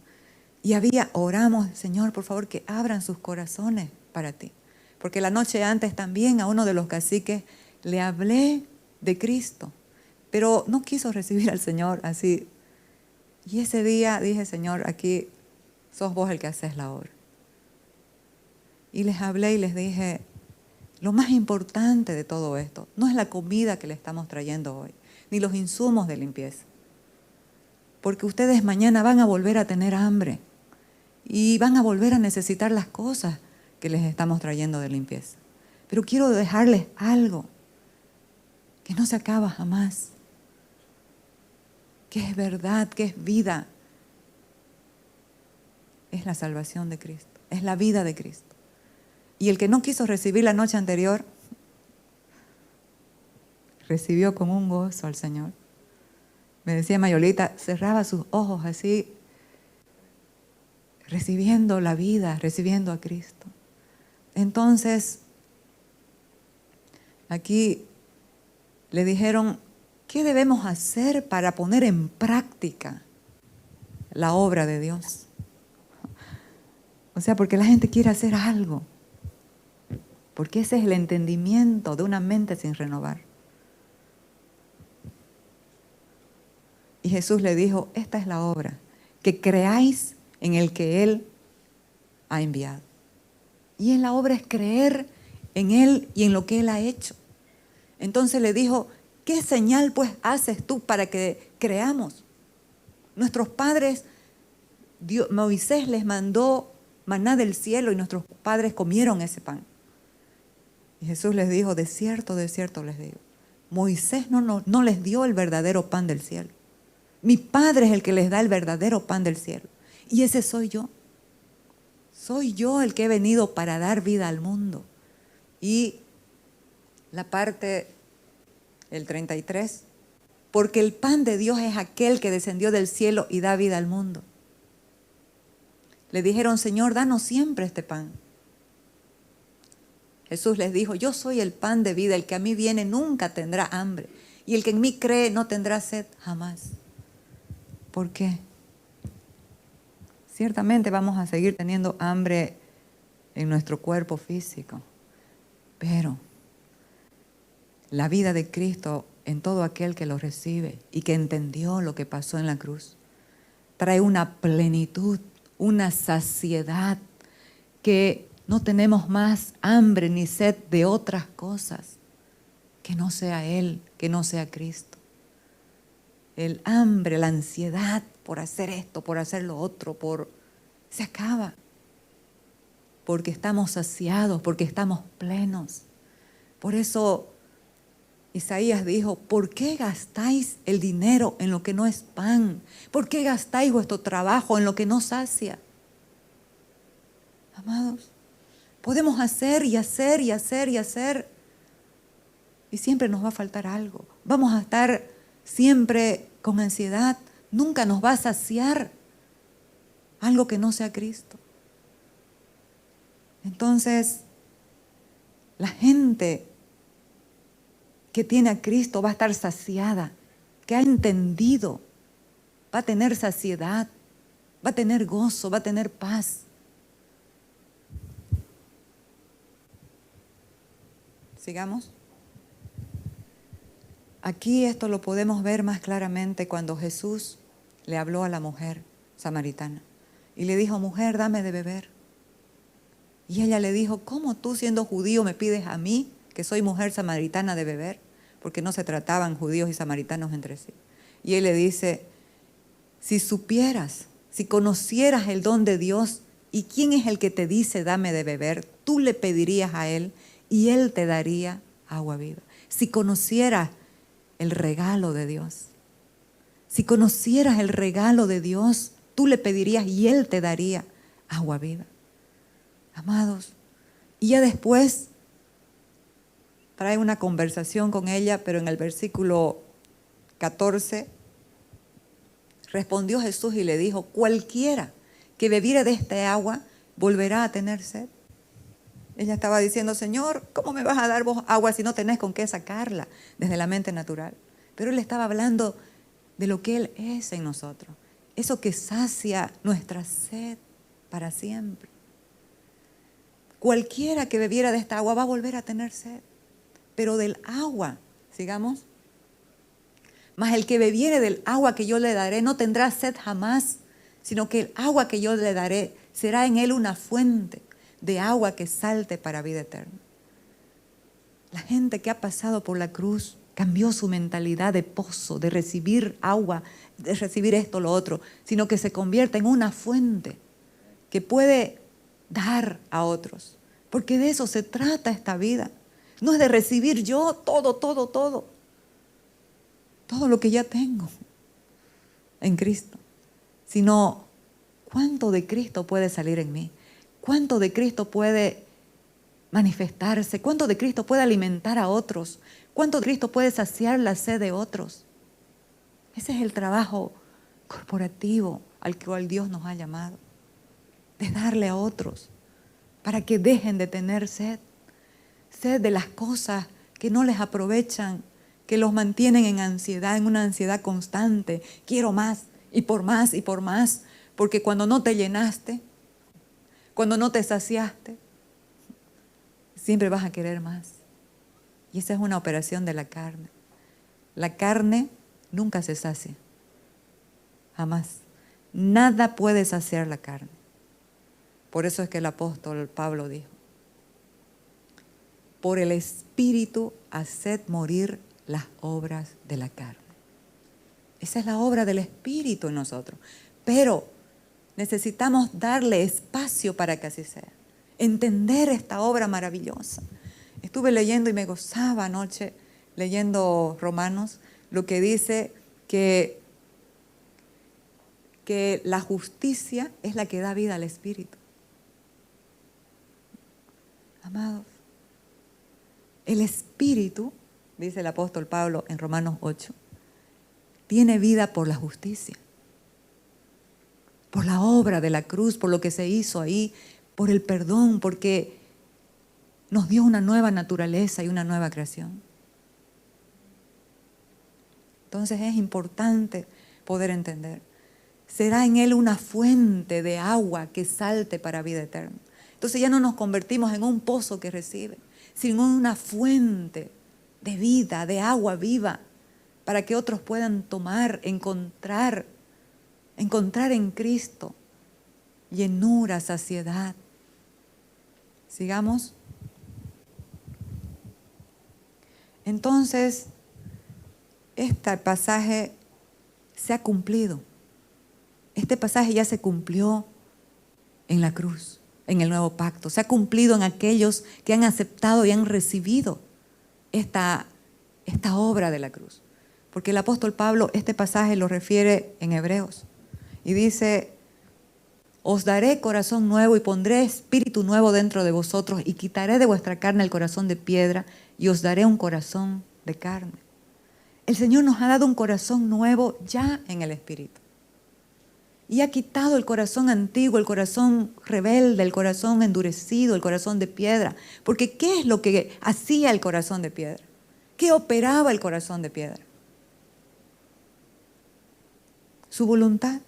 Speaker 1: Y oramos, Señor, por favor, que abran sus corazones para ti. Porque la noche antes también a uno de los caciques le hablé de Cristo, pero no quiso recibir al Señor así. Y ese día dije, Señor, aquí sos vos el que haces la obra. Y les hablé y les dije, lo más importante de todo esto no es la comida que le estamos trayendo hoy, ni los insumos de limpieza. Porque ustedes mañana van a volver a tener hambre y van a volver a necesitar las cosas que les estamos trayendo de limpieza. Pero quiero dejarles algo que no se acaba jamás, que es verdad, que es vida. Es la salvación de Cristo, es la vida de Cristo. Y el que no quiso recibir la noche anterior, recibió con un gozo al Señor. Me decía Mayolita, cerraba sus ojos así, recibiendo la vida, recibiendo a Cristo. Entonces, aquí le dijeron, ¿qué debemos hacer para poner en práctica la obra de Dios? O sea, porque la gente quiere hacer algo. Porque ese es el entendimiento de una mente sin renovar. Y Jesús le dijo, esta es la obra, que creáis en el que Él ha enviado. Y en la obra es creer en Él y en lo que Él ha hecho. Entonces le dijo, ¿qué señal pues haces tú para que creamos? Nuestros padres, Moisés les mandó maná del cielo y nuestros padres comieron ese pan. Y Jesús les dijo, de cierto les digo, Moisés no les dio el verdadero pan del cielo. Mi Padre es el que les da el verdadero pan del cielo. Y ese soy yo. Soy yo el que he venido para dar vida al mundo. Y la parte, el 33, porque el pan de Dios es aquel que descendió del cielo y da vida al mundo. Le dijeron, Señor, danos siempre este pan. Jesús les dijo, yo soy el pan de vida, el que a mí viene nunca tendrá hambre, y el que en mí cree no tendrá sed jamás. ¿Por qué? Ciertamente vamos a seguir teniendo hambre en nuestro cuerpo físico, pero la vida de Cristo en todo aquel que lo recibe y que entendió lo que pasó en la cruz. Trae una plenitud, una saciedad, que no tenemos más hambre ni sed de otras cosas que no sea Él, que no sea Cristo. El hambre, la ansiedad por hacer esto, por hacer lo otro, se acaba. Porque estamos saciados, porque estamos plenos. Por eso Isaías dijo, ¿por qué gastáis el dinero en lo que no es pan? ¿Por qué gastáis vuestro trabajo en lo que no sacia? Amados, podemos hacer y hacer y hacer y hacer, y siempre nos va a faltar algo. Vamos a estar siempre con ansiedad, nunca nos va a saciar algo que no sea Cristo. Entonces, la gente que tiene a Cristo va a estar saciada, que ha entendido, va a tener saciedad, va a tener gozo, va a tener paz. Sigamos. Aquí esto lo podemos ver más claramente cuando Jesús le habló a la mujer samaritana y le dijo, mujer, dame de beber. Y ella le dijo, ¿cómo tú siendo judío me pides a mí, que soy mujer samaritana, de beber? Porque no se trataban judíos y samaritanos entre sí. Y él le dice, si supieras, si conocieras el don de Dios y quién es el que te dice dame de beber, tú le pedirías a él y él te daría agua viva. Si conocieras el regalo de Dios, si conocieras el regalo de Dios, tú le pedirías y él te daría agua viva. Amados, y ya después trae una conversación con ella, pero en el versículo 14 respondió Jesús y le dijo, cualquiera que bebiere de esta agua volverá a tener sed. Ella estaba diciendo, Señor, ¿cómo me vas a dar vos agua si no tenés con qué sacarla desde la mente natural? Pero él estaba hablando de lo que Él es en nosotros, eso que sacia nuestra sed para siempre. Cualquiera que bebiera de esta agua va a volver a tener sed, pero del agua, sigamos, mas el que bebiere del agua que yo le daré no tendrá sed jamás, sino que el agua que yo le daré será en él una fuente de agua que salte para vida eterna. La gente que ha pasado por la cruz cambió su mentalidad de pozo, de recibir agua, de recibir esto, lo otro, sino que se convierte en una fuente que puede dar a otros. Porque de eso se trata esta vida. No es de recibir yo todo lo que ya tengo en Cristo, sino cuánto de Cristo puede salir en mí, cuánto de Cristo puede manifestarse, cuánto de Cristo puede alimentar a otros, cuánto de Cristo puede saciar la sed de otros. Ese es el trabajo corporativo al cual Dios nos ha llamado, de darle a otros para que dejen de tener sed de las cosas que no les aprovechan, que los mantienen en ansiedad, en una ansiedad constante. Quiero más y por más y por más, porque cuando no te llenaste, cuando no te saciaste, siempre vas a querer más. Y esa es una operación de la carne. La carne nunca se sacia, jamás. Nada puede saciar la carne. Por eso es que el apóstol Pablo dijo, por el Espíritu haced morir las obras de la carne. Esa es la obra del Espíritu en nosotros. Pero necesitamos darle espacio para que así sea. Entender esta obra maravillosa. Estuve leyendo y me gozaba anoche leyendo Romanos, lo que dice que la justicia es la que da vida al Espíritu. Amados, el Espíritu, dice el apóstol Pablo en Romanos 8, tiene vida por la justicia, por la obra de la cruz, por lo que se hizo ahí, por el perdón, porque nos dio una nueva naturaleza y una nueva creación. Entonces es importante poder entender. Será en Él una fuente de agua que salte para vida eterna. Entonces ya no nos convertimos en un pozo que recibe, sino en una fuente de vida, de agua viva, para que otros puedan tomar, encontrar en Cristo llenura, saciedad. Sigamos. Entonces, este pasaje se ha cumplido. Este pasaje ya se cumplió en la cruz, en el nuevo pacto. Se ha cumplido en aquellos que han aceptado y han recibido esta obra de la cruz. Porque el apóstol Pablo este pasaje lo refiere en Hebreos. Y dice, os daré corazón nuevo y pondré espíritu nuevo dentro de vosotros y quitaré de vuestra carne el corazón de piedra y os daré un corazón de carne. El Señor nos ha dado un corazón nuevo ya en el Espíritu. Y ha quitado el corazón antiguo, el corazón rebelde, el corazón endurecido, el corazón de piedra. Porque ¿qué es lo que hacía el corazón de piedra? ¿Qué operaba el corazón de piedra? Su voluntad,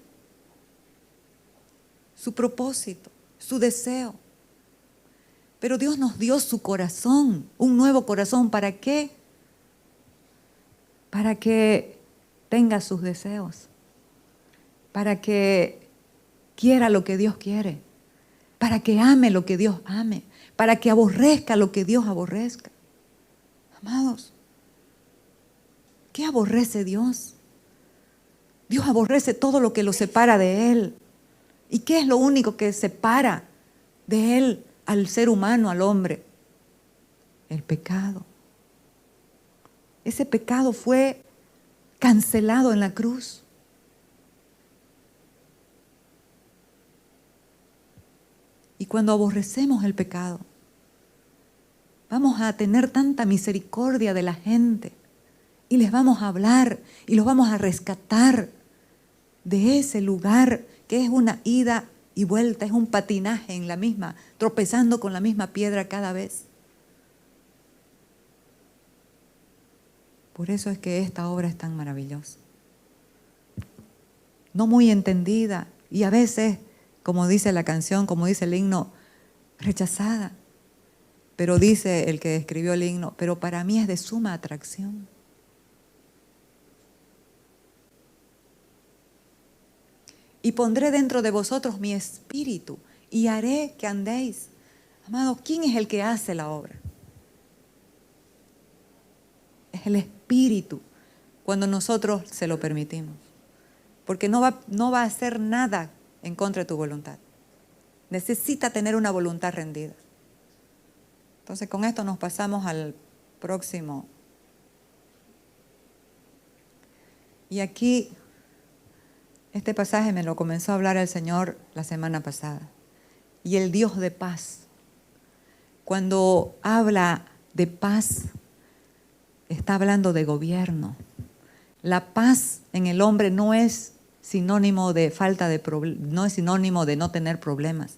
Speaker 1: su propósito, su deseo. Pero Dios nos dio su corazón, un nuevo corazón. ¿Para qué? Para que tenga sus deseos, para que quiera lo que Dios quiere, para que ame lo que Dios ame, para que aborrezca lo que Dios aborrezca. Amados, ¿qué aborrece Dios? Dios aborrece todo lo que lo separa de Él. ¿Y qué es lo único que separa de Él al ser humano, al hombre? El pecado. Ese pecado fue cancelado en la cruz. Y cuando aborrecemos el pecado, vamos a tener tanta misericordia de la gente y les vamos a hablar y los vamos a rescatar de ese lugar que es una ida y vuelta, es un patinaje en la misma, tropezando con la misma piedra cada vez. Por eso es que esta obra es tan maravillosa. No muy entendida y a veces, como dice la canción, como dice el himno, rechazada. Pero dice el que escribió el himno, pero para mí es de suma atracción. Y pondré dentro de vosotros mi espíritu y haré que andéis. Amados, ¿quién es el que hace la obra? Es el Espíritu, cuando nosotros se lo permitimos. Porque no va a hacer nada en contra de tu voluntad. Necesita tener una voluntad rendida. Entonces con esto nos pasamos al próximo. Y aquí, este pasaje me lo comenzó a hablar el Señor la semana pasada. Y el Dios de paz. Cuando habla de paz, está hablando de gobierno. La paz en el hombre no es sinónimo de falta de problemas, no es sinónimo de no tener problemas.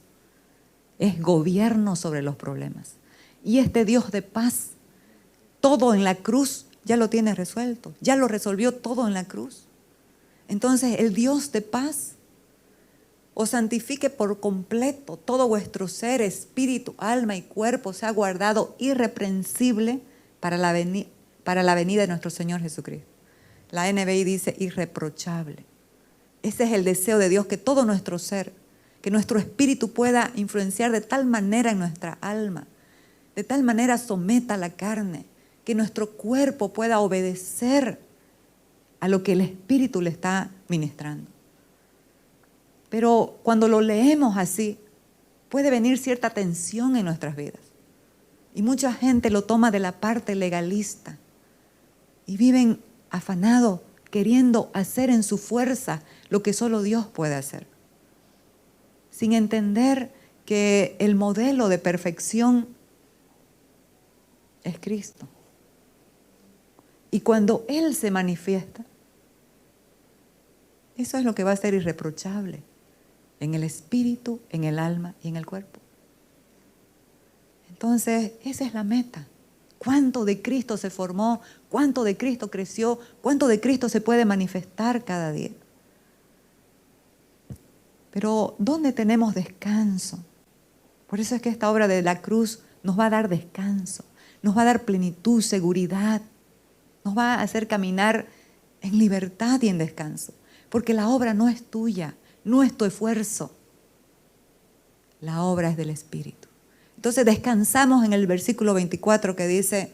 Speaker 1: Es gobierno sobre los problemas. Y este Dios de paz, todo en la cruz ya lo tiene resuelto, ya lo resolvió todo en la cruz. Entonces el Dios de paz os santifique por completo, todo vuestro ser, espíritu, alma y cuerpo sea guardado irreprensible para la venida de nuestro Señor Jesucristo. La NBI dice irreprochable. Ese es el deseo de Dios, que todo nuestro ser, que nuestro espíritu pueda influenciar de tal manera en nuestra alma, de tal manera someta la carne, que nuestro cuerpo pueda obedecer a lo que el espíritu le está ministrando. Pero cuando lo leemos así, puede venir cierta tensión en nuestras vidas. Y mucha gente lo toma de la parte legalista y viven afanados, queriendo hacer en su fuerza lo que solo Dios puede hacer, sin entender que el modelo de perfección es Cristo. Y cuando Él se manifiesta, eso es lo que va a ser irreprochable en el espíritu, en el alma y en el cuerpo. Entonces, esa es la meta. ¿Cuánto de Cristo se formó? ¿Cuánto de Cristo creció? ¿Cuánto de Cristo se puede manifestar cada día? Pero ¿dónde tenemos descanso? Por eso es que esta obra de la cruz nos va a dar descanso, nos va a dar plenitud, seguridad, nos va a hacer caminar en libertad y en descanso. Porque la obra no es tuya, no es tu esfuerzo. La obra es del Espíritu. Entonces descansamos en el versículo 24 que dice,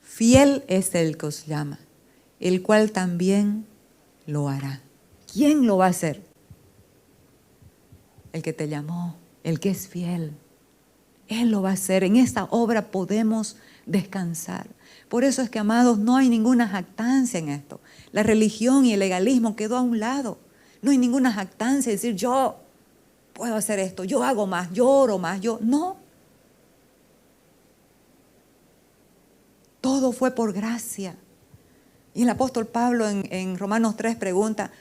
Speaker 1: fiel es el que os llama, el cual también lo hará. ¿Quién lo va a hacer? El que te llamó, el que es fiel. Él lo va a hacer. En esta obra podemos descansar. Por eso es que, amados, no hay ninguna jactancia en esto. La religión y el legalismo quedó a un lado. No hay ninguna jactancia de decir, yo puedo hacer esto, yo hago más, yo oro más, yo... No. Todo fue por gracia. Y el apóstol Pablo en Romanos 3 pregunta,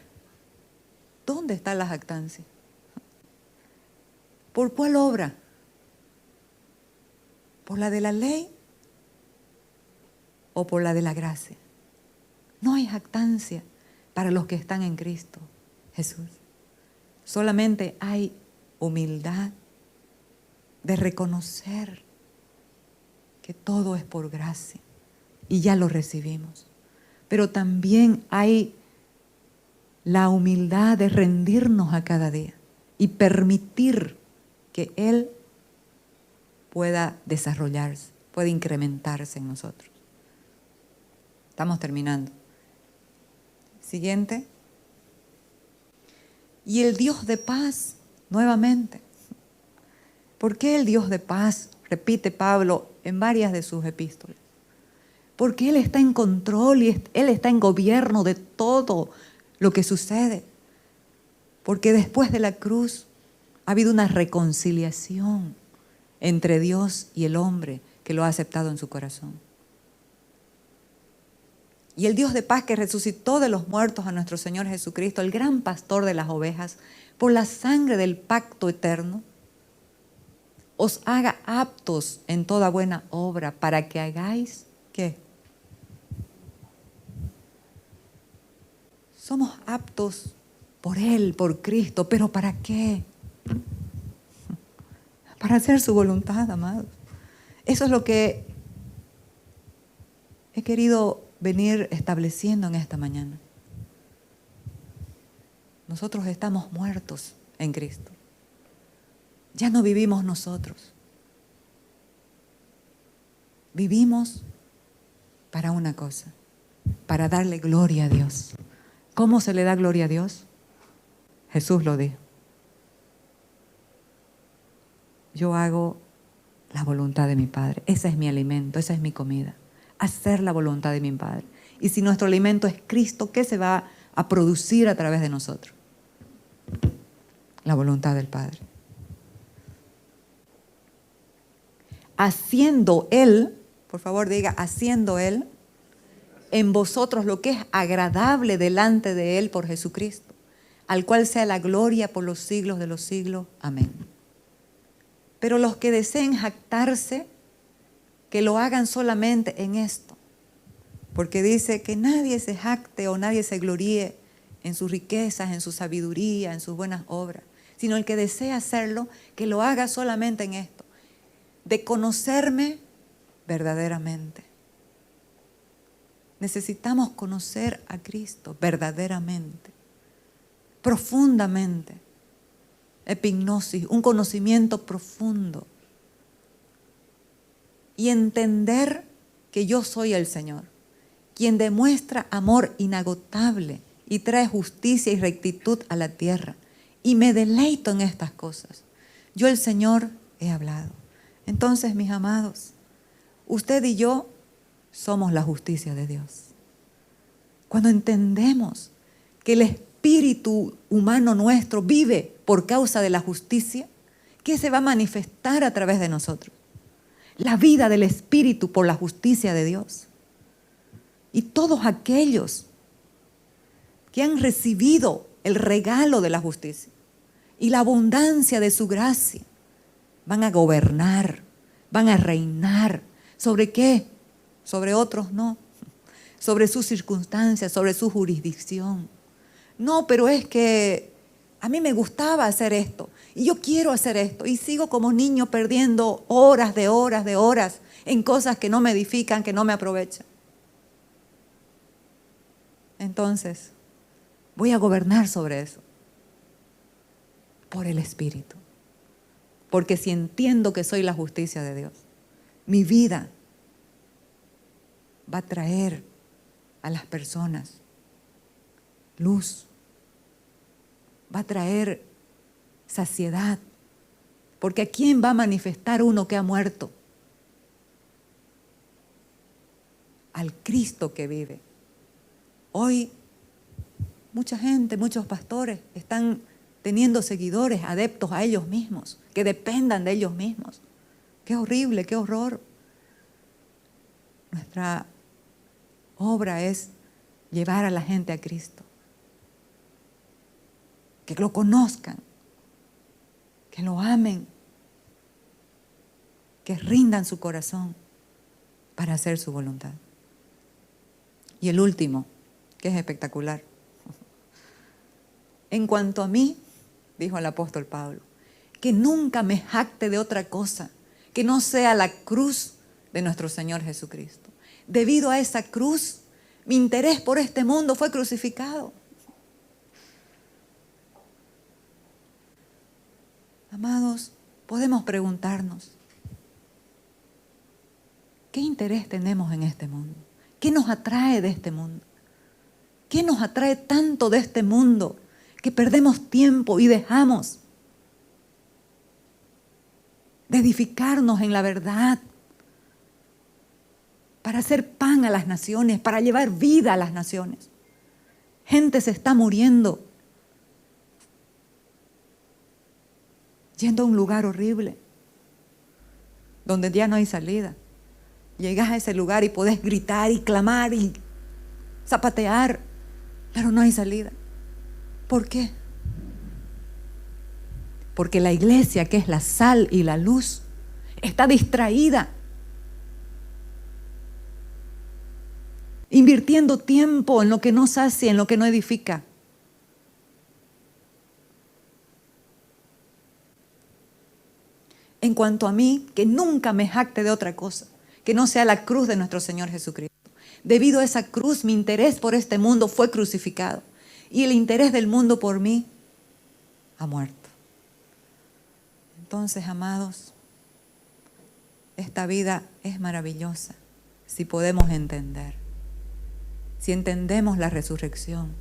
Speaker 1: ¿dónde está la jactancia? ¿Por cuál obra? ¿Por la de la ley o por la de la gracia? No hay jactancia para los que están en Cristo Jesús. Solamente hay humildad de reconocer que todo es por gracia y ya lo recibimos. Pero también hay la humildad de rendirnos a cada día y permitir que Él pueda desarrollarse, pueda incrementarse en nosotros. Estamos terminando. Siguiente. Y el Dios de paz, nuevamente. ¿Por qué el Dios de paz? Repite Pablo en varias de sus epístolas. Porque Él está en control y Él está en gobierno de todo lo que sucede. Porque después de la cruz ha habido una reconciliación entre Dios y el hombre que lo ha aceptado en su corazón. Y el Dios de paz que resucitó de los muertos a nuestro Señor Jesucristo, el gran pastor de las ovejas, por la sangre del pacto eterno, os haga aptos en toda buena obra para que hagáis, ¿qué? Somos aptos por Él, por Cristo, pero ¿para qué? Para hacer su voluntad, amados. Eso es lo que he querido venir estableciendo en esta mañana. Nosotros estamos muertos en Cristo. Ya no vivimos nosotros. Vivimos para una cosa, para darle gloria a Dios. ¿Cómo se le da gloria a Dios? Jesús lo dijo. Yo hago la voluntad de mi Padre. Ese es mi alimento, esa es mi comida. Hacer la voluntad de mi Padre. Y si nuestro alimento es Cristo, ¿qué se va a producir a través de nosotros? La voluntad del Padre. Haciendo Él, por favor diga, haciendo Él en vosotros lo que es agradable delante de Él por Jesucristo, al cual sea la gloria por los siglos de los siglos. Amén. Pero los que deseen jactarse, que lo hagan solamente en esto, porque dice que nadie se jacte o nadie se gloríe en sus riquezas, en su sabiduría, en sus buenas obras, sino el que desea hacerlo, que lo haga solamente en esto, de conocerme verdaderamente. Necesitamos conocer a Cristo verdaderamente, profundamente, epignosis, un conocimiento profundo y entender que yo soy el Señor, quien demuestra amor inagotable y trae justicia y rectitud a la tierra, y me deleito en estas cosas. Yo, el Señor, he hablado. Entonces, mis amados, usted y yo somos la justicia de Dios. Cuando entendemos que el espíritu humano nuestro vive por causa de la justicia, ¿qué se va a manifestar a través de nosotros? La vida del espíritu por la justicia de Dios. Y todos aquellos que han recibido el regalo de la justicia y la abundancia de su gracia, van a gobernar, van a reinar. ¿Sobre qué? Sobre otros no. Sobre sus circunstancias, sobre su jurisdicción. No, pero es que a mí me gustaba hacer esto y yo quiero hacer esto y sigo como niño perdiendo horas de horas de horas en cosas que no me edifican, que no me aprovechan. entonces voy a gobernar sobre eso por el Espíritu. Porque si entiendo que soy la justicia de Dios, mi vida va a traer a las personas luz, va a traer saciedad. Porque ¿a quién va a manifestar uno que ha muerto? Al Cristo que vive. Hoy mucha gente, muchos pastores están teniendo seguidores, adeptos a ellos mismos, que dependan de ellos mismos. Qué horrible, qué horror. Nuestra obra es llevar a la gente a Cristo. Que lo conozcan, que lo amen, que rindan su corazón para hacer su voluntad. Y el último, que es espectacular. En cuanto a mí, dijo el apóstol Pablo, que nunca me jacte de otra cosa que no sea la cruz de nuestro Señor Jesucristo. Debido a esa cruz, mi interés por este mundo fue crucificado. Amados, podemos preguntarnos, ¿qué interés tenemos en este mundo? ¿Qué nos atrae de este mundo? ¿Qué nos atrae tanto de este mundo que perdemos tiempo y dejamos de edificarnos en la verdad para hacer pan a las naciones, para llevar vida a las naciones? Gente se está muriendo yendo a un lugar horrible donde ya no hay salida. Llegas a ese lugar y podés gritar y clamar y zapatear, pero no hay salida. ¿Por qué? Porque la iglesia, que es la sal y la luz, está distraída, invirtiendo tiempo en lo que no sacia, en lo que no edifica. En cuanto a mí, que nunca me jacte de otra cosa que no sea la cruz de nuestro Señor Jesucristo. Debido a esa cruz, mi interés por este mundo fue crucificado y el interés del mundo por mí ha muerto. Entonces, amados, esta vida es maravillosa si podemos entender, si entendemos la resurrección,